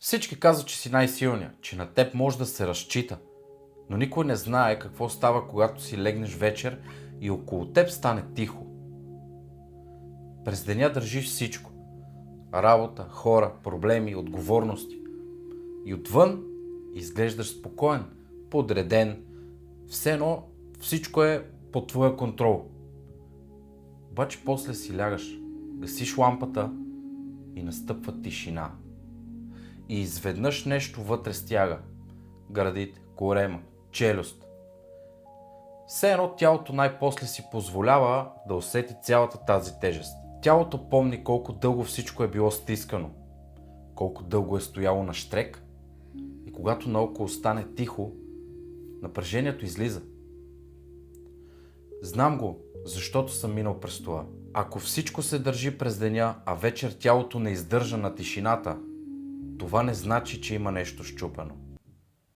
Всички казват, че си най-силния, че на теб може да се разчита, но никой не знае какво става, когато си легнеш вечер и около теб стане тихо. През деня държиш всичко. Работа, хора, проблеми, отговорности. И отвън изглеждаш спокоен, подреден, все едно всичко е под твоя контрол. Обаче после си лягаш, гасиш лампата и настъпва тишина. И изведнъж нещо вътре стяга. Гърдите, корема, челюст. Все едно тялото най-после си позволява да усети цялата тази тежест. Тялото помни колко дълго всичко е било стискано, колко дълго е стояло на щрек и когато наоколо стане тихо, напрежението излиза. Знам го, защото съм минал през това. Ако всичко се държи през деня, а вечер тялото не издържа на тишината, това не значи, че има нещо счупено.